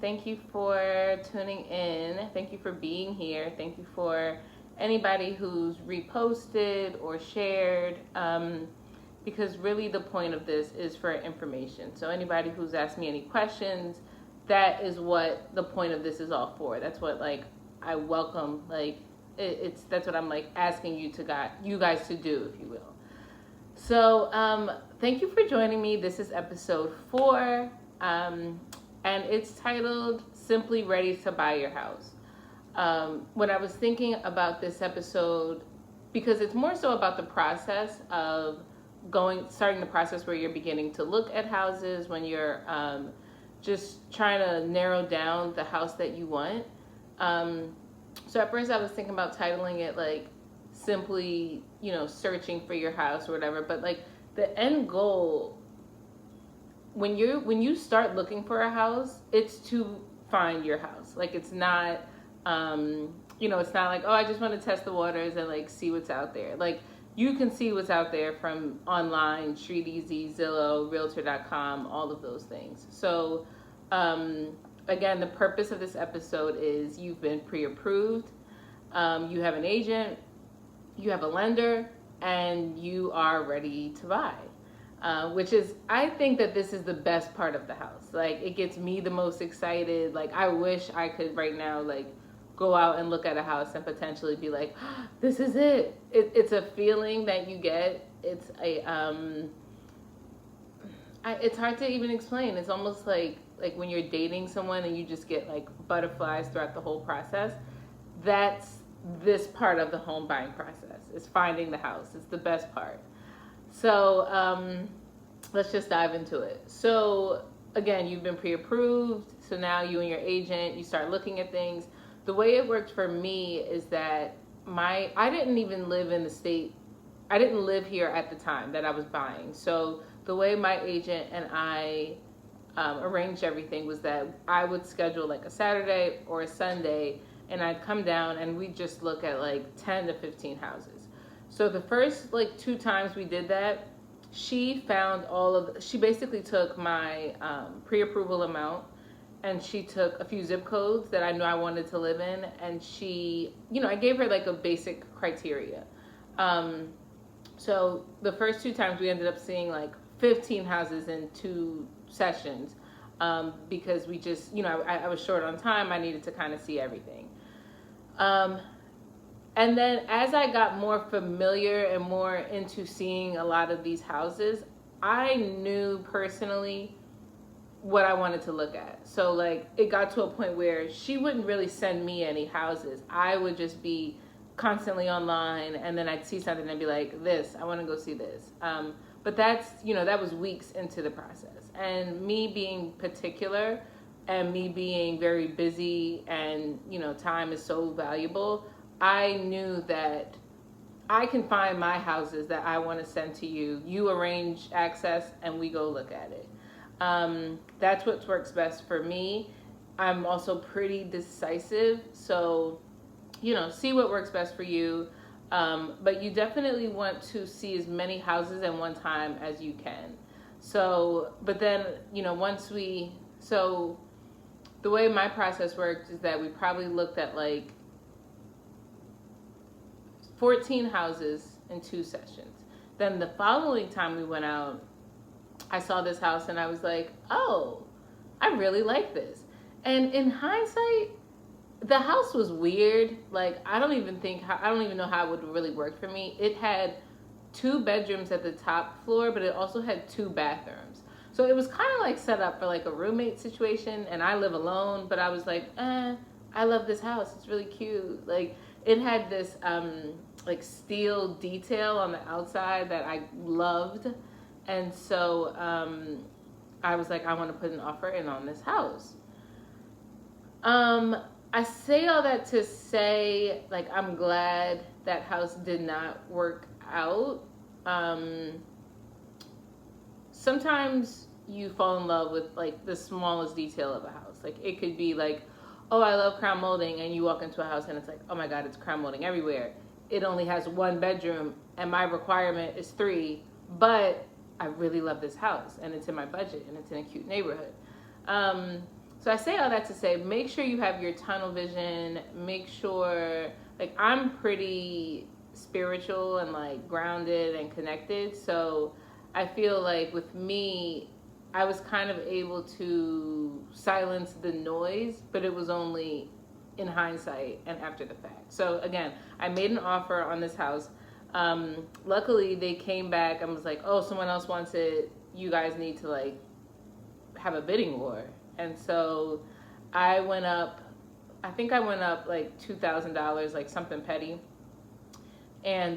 Thank you for tuning in. Thank you for being here. Thank you for anybody who's reposted or shared. Because really the point of this is for information. So anybody who's asked me any questions, that is what the point of this is all for. That's what I welcome. That's what I'm asking you guys to do, if you will. So thank you for joining me. This is episode 4. And it's titled Simply Ready to Buy Your House. When I was thinking about this episode, because it's more so about the process of starting the process where you're beginning to look at houses, when you're just trying to narrow down the house that you want. So at first I was thinking about titling it simply, searching for your house or whatever, but the end goal, when you start looking for a house, it's to find your house. It's not, it's not I just want to test the waters and see what's out there. You can see what's out there from online, StreetEasy, Zillow, Realtor.com, all of those things. So, again, the purpose of this episode is you've been pre-approved, you have an agent, you have a lender, and you are ready to buy. Which is, I think that this is the best part of the house. It gets me the most excited. I wish I could right now, go out and look at a house and potentially be like, oh, this is it. It's a feeling that you get. It's it's hard to even explain. It's almost like when you're dating someone and you just get butterflies throughout the whole process. That's this part of the home buying process. Is finding the house. It's the best part. So let's just dive into it. So again, you've been pre-approved. So now you and your agent, you start looking at things. The way it worked for me is that I didn't even live in the state. I didn't live here at the time that I was buying. So the way my agent and I arranged everything was that I would schedule a Saturday or a Sunday, and I'd come down and we'd just look at 10 to 15 houses. So the first 2 times we did that, she basically took my pre-approval amount, and she took a few zip codes that I knew I wanted to live in, and she, I gave her a basic criteria. So the first 2 times we ended up seeing 15 houses in 2 sessions, because we just, I was short on time. I needed to kind of see everything. And then as I got more familiar and more into seeing a lot of these houses, I knew personally what I wanted to look at. So it got to a point where she wouldn't really send me any houses. I would just be constantly online, and then I'd see something and be like, I want to go see this. But that's, that was weeks into the process. And me being particular and me being very busy and, time is so valuable, I knew that I can find my houses that I want to send to you. You arrange access and we go look at it. That's what works best for me. I'm also pretty decisive. So, see what works best for you. But you definitely want to see as many houses at one time as you can. So, but then, so the way my process worked is that we probably looked at 14 houses in 2 sessions. Then the following time we went out, I saw this house and I was like, oh, I really like this. And in hindsight, the house was weird. I don't even know how it would really work for me. It had 2 bedrooms at the top floor, but it also had 2 bathrooms. So it was kind of set up for a roommate situation, and I live alone, but I was like, I love this house. It's really cute. It had this steel detail on the outside that I loved. And so I was like, I want to put an offer in on this house. I say all that to say, I'm glad that house did not work out. Sometimes you fall in love with the smallest detail of a house. It could be oh, I love crown molding, and you walk into a house and it's oh my God, it's crown molding everywhere. It only has 1 bedroom and my requirement is 3, but I really love this house and it's in my budget and it's in a cute neighborhood. So I say all that to say, make sure you have your tunnel vision. Make sure, like, I'm pretty spiritual and like grounded and connected. So I feel like with me, I was kind of able to silence the noise, but it was only in hindsight and after the fact. So again, I made an offer on this house. Luckily, they came back and was like, "Oh, someone else wants it. You guys need to like have a bidding war." And so I went up. I think I went up like $2,000, like something petty. And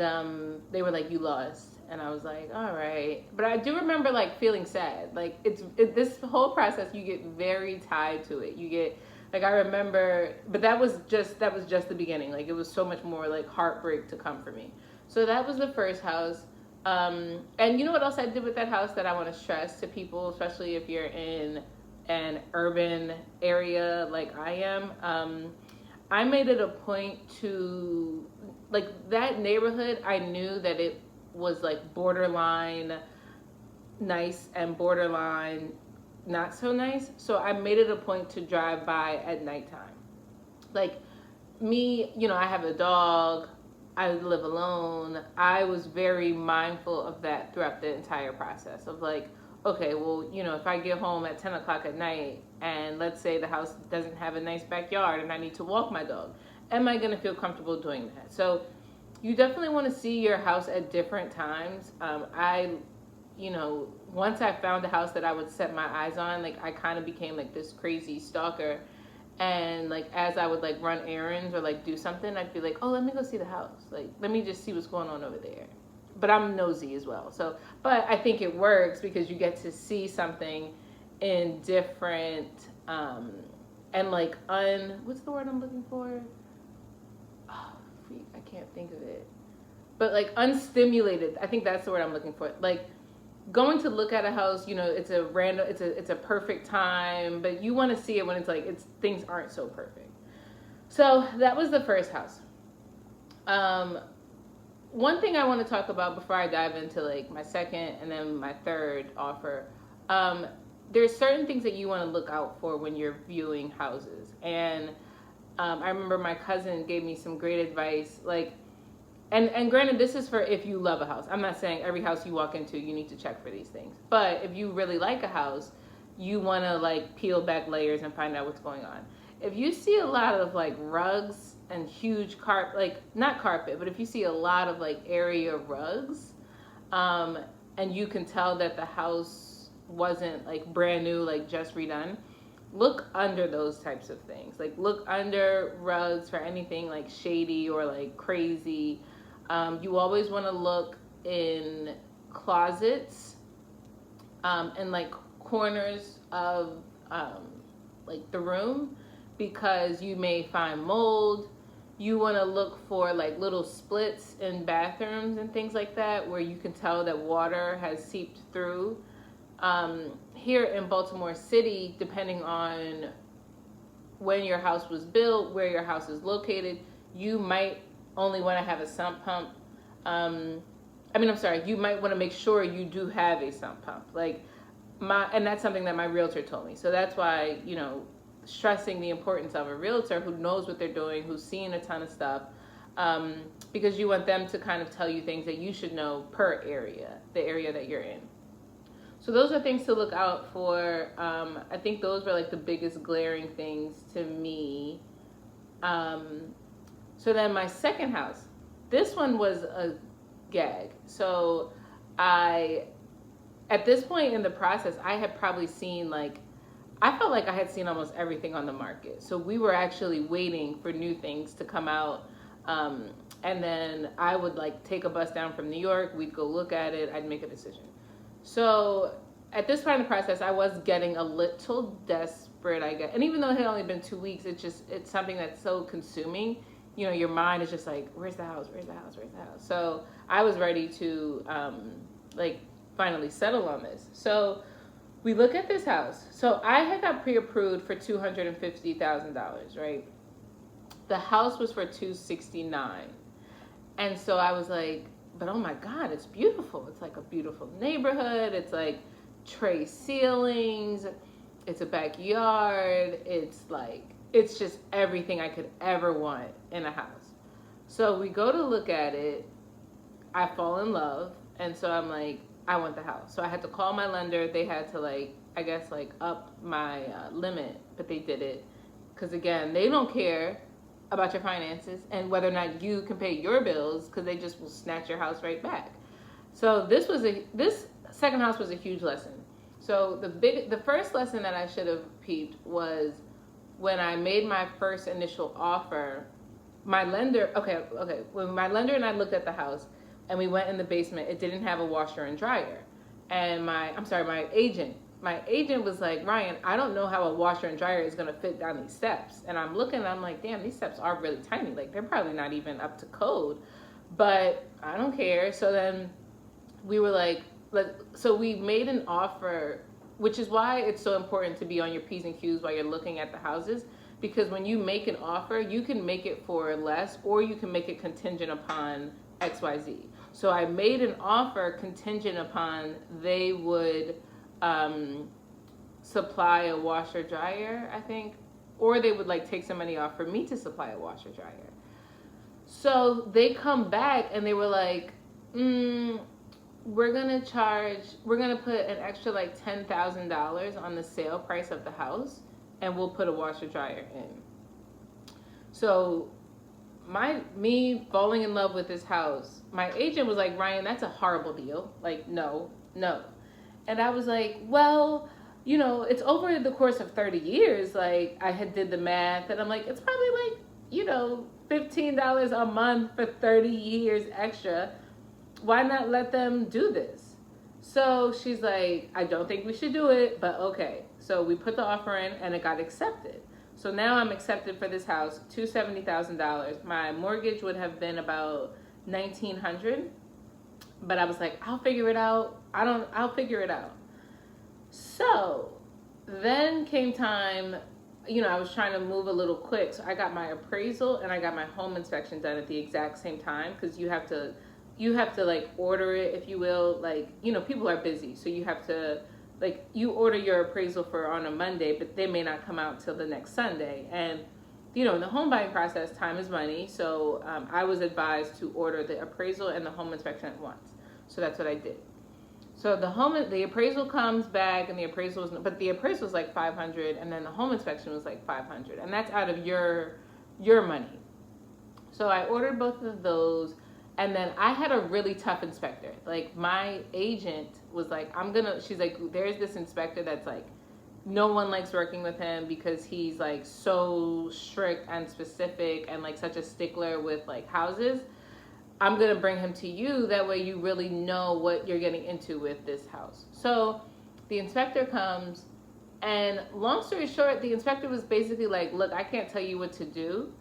they were like, "You lost." And I was like, "All right." But I do remember like feeling sad. Like this whole process, you get very tied to it. You get like, I remember, but that was just the beginning. Like, it was so much more like heartbreak to come for me. So that was the first house. And you know what else I did with that house that I want to stress to people, especially if you're in an urban area like I am. I made it a point to, like, that neighborhood, I knew that it was like borderline nice and borderline not so nice. So I made it a point to drive by at nighttime. Like, me, you know, I have a dog, I live alone. I was very mindful of that throughout the entire process of like, okay, well, you know, if I get home at 10 o'clock at night and let's say the house doesn't have a nice backyard and I need to walk my dog, am I going to feel comfortable doing that? So you definitely want to see your house at different times. You know, once I found a house that I would set my eyes on, like, I kind of became like this crazy stalker. And like, as I would like run errands or like do something, I'd be like, oh, let me go see the house. Like, let me just see what's going on over there. But I'm nosy as well. So, but I think it works because you get to see something in different, and like what's the word I'm looking for? Oh, I can't think of it. But like unstimulated. I think that's the word I'm looking for. Like, going to look at a house, you know, it's a perfect time, but you want to see it when it's like things aren't so perfect. So that was the first house. One thing I want to talk about before I dive into like my second and then my third offer, there's certain things that you want to look out for when you're viewing houses. And I remember my cousin gave me some great advice, like, and granted, this is for if you love a house. I'm not saying every house you walk into, you need to check for these things. But if you really like a house, you want to like peel back layers and find out what's going on. If you see a lot of like rugs and huge like not carpet, but if you see a lot of like area rugs, and you can tell that the house wasn't like brand new, like just redone, look under those types of things. Like, look under rugs for anything like shady or like crazy. You always want to look in closets, and like corners of like the room, because you may find mold. You want to look for like little splits in bathrooms and things like that where you can tell that water has seeped through. Here in Baltimore City, depending on when your house was built, where your house is located, you might only want to have a sump pump. You might want to make sure you do have a sump pump. Like, and that's something that my realtor told me. So that's why, you know, stressing the importance of a realtor who knows what they're doing, who's seen a ton of stuff, because you want them to kind of tell you things that you should know per area, the area that you're in. So those are things to look out for. I think those were like the biggest glaring things to me. So then my second house, this one was a gag. So at this point in the process, I had probably seen I felt like I had seen almost everything on the market. So we were actually waiting for new things to come out. And then I would like take a bus down from New York. We'd go look at it. I'd make a decision. So at this point in the process, I was getting a little desperate, I guess. And even though it had only been 2 weeks, it's something that's so consuming. You know, your mind is just like, where's the house? Where's the house? Where's the house? So I was ready to finally settle on this. So we look at this house. So I had got pre-approved for $250,000, right? The house was for $269,000. And so I was like, but oh my God, it's beautiful. It's like a beautiful neighborhood. It's like tray ceilings. It's a backyard. It's just everything I could ever want in a house. So we go to look at it. I fall in love. And so I'm like, I want the house. So I had to call my lender. They had to I guess up my limit, but they did it. Because again, they don't care about your finances and whether or not you can pay your bills, because they just will snatch your house right back. So this second house was a huge lesson. So the first lesson that I should have peeped was when I made my first initial offer. My lender, when my lender and I looked at the house and we went in the basement, it didn't have a washer and dryer. And my agent was like, Ryan, I don't know how a washer and dryer is going to fit down these steps. And I'm looking and I'm like, damn, these steps are really tiny. They're probably not even up to code, but I don't care. So then we were so we made an offer, which is why it's so important to be on your P's and Q's while you're looking at the houses. Because when you make an offer, you can make it for less, or you can make it contingent upon XYZ. So I made an offer contingent upon they would supply a washer dryer, I think, or they would take some money off for me to supply a washer dryer. So they come back and they were like, we're gonna put an extra $10,000 on the sale price of the house, and we'll put a washer dryer in. So me falling in love with this house, my agent was like, Ryan, that's a horrible deal. No. And I was like, well, it's over the course of 30 years. I had did the math, and I'm like, it's probably $15 a month for 30 years extra. Why not let them do this? So she's like, I don't think we should do it, but okay. So we put the offer in and it got accepted. So now I'm accepted for this house, $270,000. My mortgage would have been about $1,900, but I was like, I'll figure it out. I'll figure it out. So then came time, I was trying to move a little quick. So I got my appraisal and I got my home inspection done at the exact same time, because you have to order it, if you will. People are busy, so you have to you order your appraisal for on a Monday, but they may not come out till the next Sunday. And in the home buying process, time is money. So I was advised to order the appraisal and the home inspection at once. So that's what I did. So the appraisal comes back, and the appraisal was $500, and then the home inspection was $500, and that's out of your money. So I ordered both of those. And then I had a really tough inspector. My agent was she's like, there's this inspector that's no one likes working with him because he's so strict and specific and such a stickler with houses. I'm going to bring him to you. That way you really know what you're getting into with this house. So the inspector comes, and long story short, the inspector was basically look, I can't tell you what to do,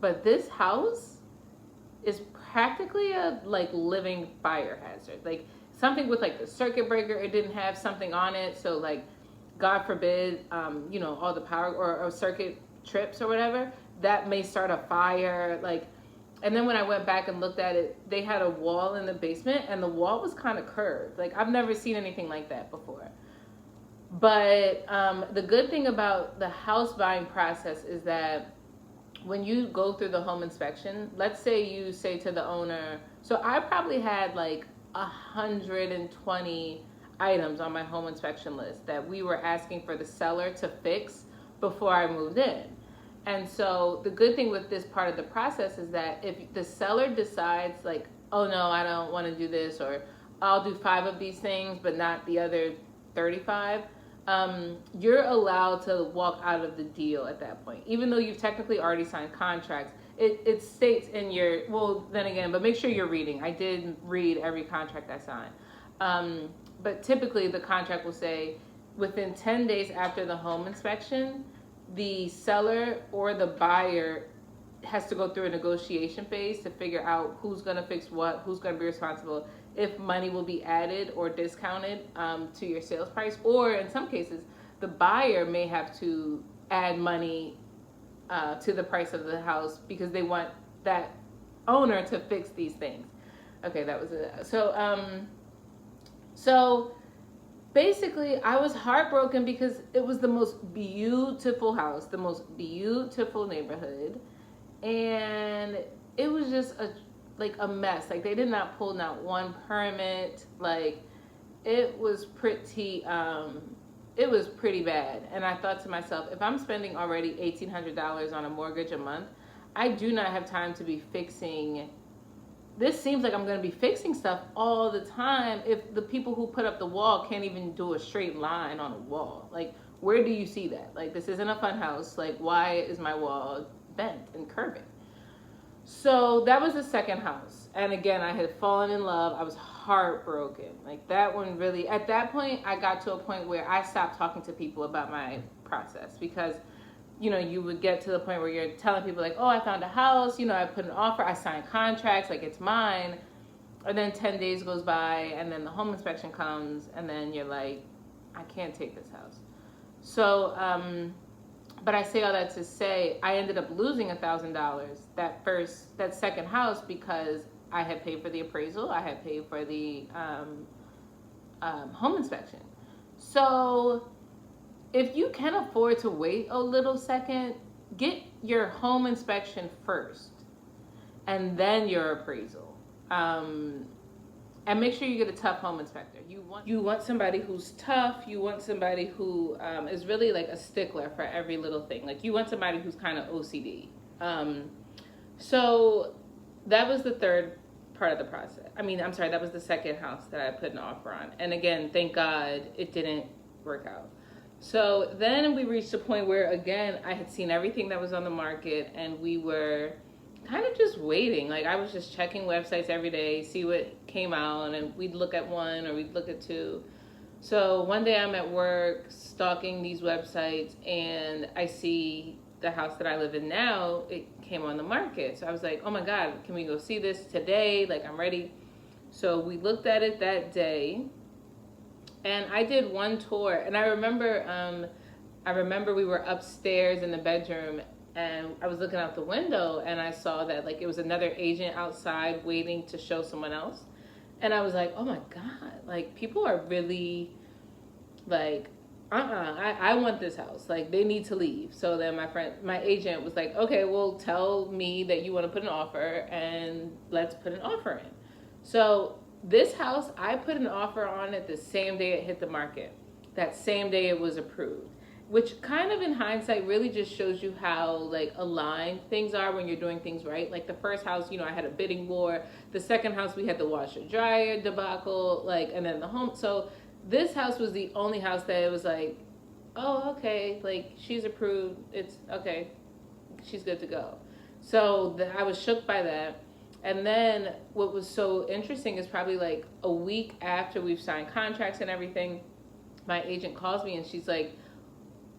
but this house is practically a living fire hazard. Something with the circuit breaker, it didn't have something on it, so God forbid, all the power or circuit trips or whatever, that may start a fire. And then when I went back and looked at it, they had a wall in the basement, and the wall was kind of curved. I've never seen anything like that before. But the good thing about the house buying process is that when you go through the home inspection, let's say you say to the owner, so I probably had 120 items on my home inspection list that we were asking for the seller to fix before I moved in. And so the good thing with this part of the process is that if the seller decides oh no, I don't want to do this, or I'll do 5 of these things but not the other 35, you're allowed to walk out of the deal at that point. Even though you've technically already signed contracts, it states in your, then again, but make sure you're reading. I did read every contract I signed. But typically the contract will say within 10 days after the home inspection, the seller or the buyer has to go through a negotiation phase to figure out who's going to fix what, who's going to be responsible, if money will be added or discounted to your sales price, or in some cases, the buyer may have to add money to the price of the house because they want that owner to fix these things. Okay, that was it. So basically, I was heartbroken because it was the most beautiful house, the most beautiful neighborhood, and it was just a mess. Like they did not pull not one permit. Like it was pretty bad. And I thought to myself, if I'm spending already $1,800 on a mortgage a month, I do not have time to be fixing. This seems like I'm going to be fixing stuff all the time if the people who put up the wall can't even do a straight line on a wall. Like, where do you see that? Like, this isn't a fun house. Like, why is my wall bent and curving? So that was the second house. And again, I had fallen in love. I was heartbroken. Like, that one really, at that point, I got to a point where I stopped talking to people about my process because you would get to the point where you're telling people like, oh, I found a house, I put an offer, I signed contracts, like it's mine. And then 10 days goes by and then the home inspection comes and then you're like, I can't take this house. So, but I say all that to say, I ended up losing $1,000 that second house because I had paid for the appraisal, I had paid for the home inspection. So if you can afford to wait a little second, get your home inspection first and then your appraisal. And make sure you get a tough home inspector. You want somebody who's tough. You want somebody who is really like a stickler for every little thing. Like you want somebody who's kind of OCD. So that was the third part of the process. That was the second house that I put an offer on. And again, thank God it didn't work out. So then we reached a point where, again, I had seen everything that was on the market and we were kind of just waiting. Like I was just checking websites every day, see what came out, and we'd look at one or we'd look at two. So one day I'm at work stalking these websites and I see the house that I live in now, it came on the market. So I was like, oh my God, can we go see this today? Like I'm ready. So we looked at it that day. And I did one tour, and I remember we were upstairs in the bedroom, and I was looking out the window, and I saw that like it was another agent outside waiting to show someone else, and I was like, oh my God, like people are really like, I want this house, like they need to leave. So then my agent was like, okay, well tell me that you want to put an offer, and let's put an offer in. So this house, I put an offer on it the same day it hit the market. That same day it was approved, which kind of in hindsight really just shows you how like aligned things are when you're doing things right. Like the first house, I had a bidding war. The second house, we had the washer dryer debacle, like, and then the home. So this house was the only house that it was like, oh, okay, like she's approved. It's okay. She's good to go. So I was shook by that. And then what was so interesting is probably like a week after we've signed contracts and everything, my agent calls me and she's like,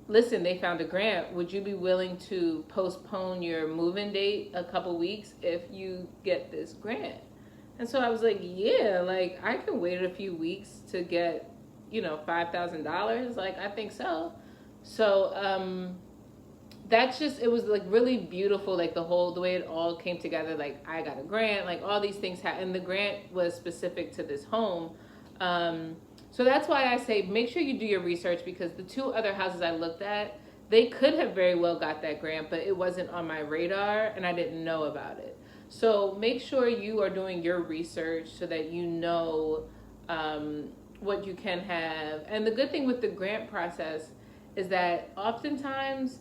listen, they found a grant. Would you be willing to postpone your move-in date a couple weeks if you get this grant? And so I was like, yeah, like I can wait a few weeks to get, $5,000. Like, I think so. So, that's just, it was like really beautiful, like the way it all came together. Like I got a grant, like all these things and the grant was specific to this home. So that's why I say make sure you do your research, because the two other houses I looked at, they could have very well got that grant, but it wasn't on my radar and I didn't know about it. So make sure you are doing your research so that you know what you can have. And the good thing with the grant process is that oftentimes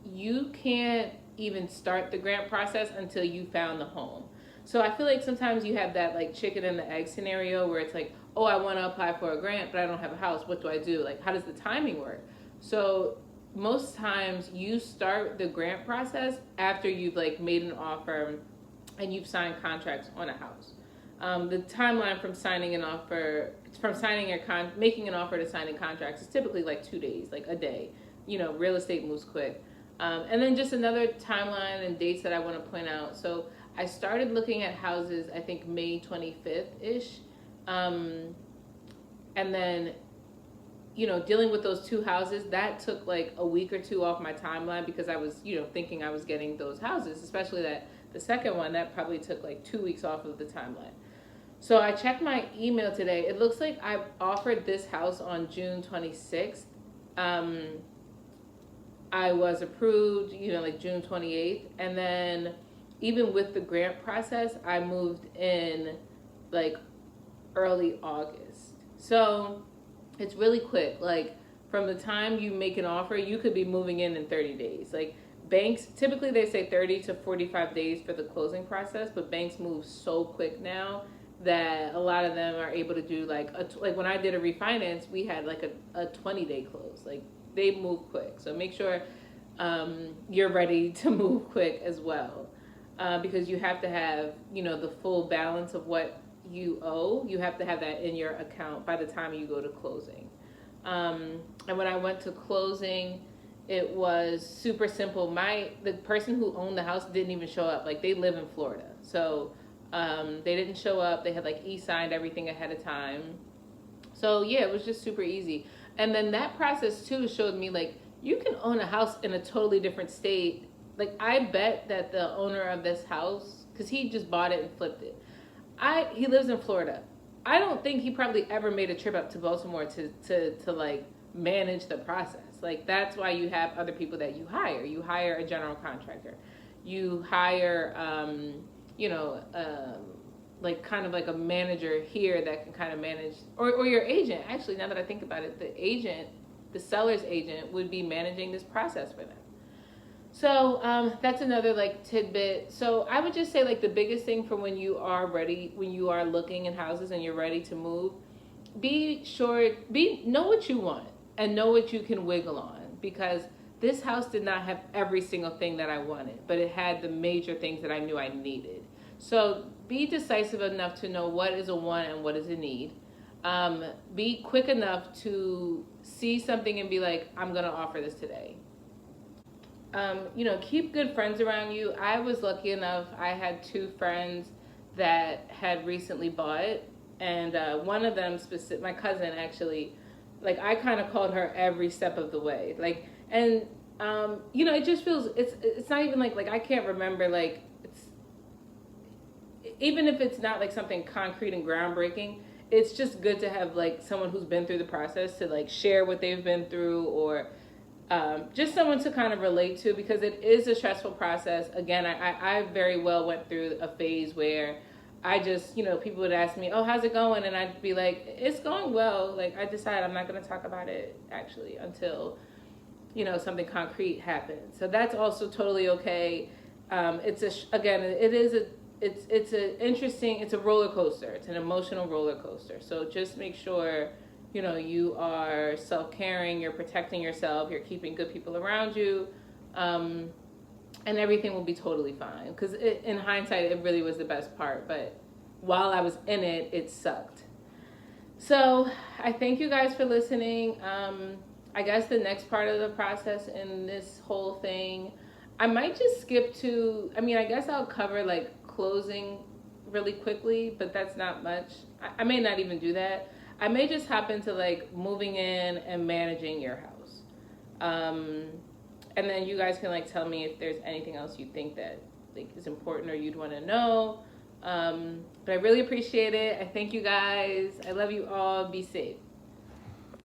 you can't even start the grant process until you found the home. So I feel like sometimes you have that like chicken and the egg scenario where it's like, oh, I want to apply for a grant, but I don't have a house. What do I do? Like, how does the timing work? So most times you start the grant process after you've like made an offer and you've signed contracts on a house. The timeline from signing an offer, making an offer to signing contracts is typically like 2 days, like a day. Real estate moves quick. And then just another timeline and dates that I want to point out. So I started looking at houses, I think May 25th-ish. And then, dealing with those two houses, that took like a week or two off my timeline because I was, thinking I was getting those houses, especially the second one, that probably took like 2 weeks off of the timeline. So I checked my email today. It looks like I offered this house on June 26th. Um, I was approved, like June 28th. And then even with the grant process, I moved in like early August. So it's really quick. Like from the time you make an offer, you could be moving in 30 days. Like banks, typically they say 30 to 45 days for the closing process, but banks move so quick now that a lot of them are able to do like when I did a refinance, we had like a 20-day close. Like they move quick. So make sure you're ready to move quick as well, because you have to have the full balance of what you owe. You have to have that in your account by the time you go to closing. And when I went to closing, it was super simple. The person who owned the house didn't even show up. Like they live in Florida, so they didn't show up. They had like e-signed everything ahead of time. So yeah, it was just super easy. And then that process too showed me like you can own a house in a totally different state. Like I bet that the owner of this house, because he just bought it and flipped it, he lives in Florida. I don't think he probably ever made a trip up to Baltimore to like manage the process. Like that's why you have other people that you hire. You hire a general contractor. You hire like kind of like a manager here that can kind of manage, or your agent. Actually, now that I think about it, the seller's agent would be managing this process for them. So that's another like tidbit. So I would just say like the biggest thing for when you are ready, when you are looking in houses and you're ready to move, know what you want and know what you can wiggle on, because this house did not have every single thing that I wanted, but it had the major things that I knew I needed. So be decisive enough to know what is a want and what is a need. Be quick enough to see something and be like, I'm going to offer this today. Keep good friends around you. I was lucky enough, I had 2 friends that had recently bought, and one of them, my cousin actually, like I kind of called her every step of the way. Like, and it just feels, it's not even like I can't remember, like, even if it's not like something concrete and groundbreaking, it's just good to have like someone who's been through the process to like share what they've been through, or just someone to kind of relate to, because it is a stressful process. Again, I very well went through a phase where I just, people would ask me, oh, how's it going? And I'd be like, it's going well. Like, I decided I'm not going to talk about it actually until, something concrete happens. So that's also totally okay. It's a roller coaster. It's an emotional roller coaster. So just make sure, you are self-caring, you're protecting yourself, you're keeping good people around you, and everything will be totally fine. Because in hindsight, it really was the best part. But while I was in it, it sucked. So I thank you guys for listening. I guess the next part of the process in this whole thing, I might just skip to, I guess I'll cover like closing really quickly, but that's not much. I may not even do that. I may just hop into like moving in and managing your house. And then you guys can like tell me if there's anything else you think that like is important or you'd want to know. But I really appreciate it. I thank you guys. I love you all. Be safe.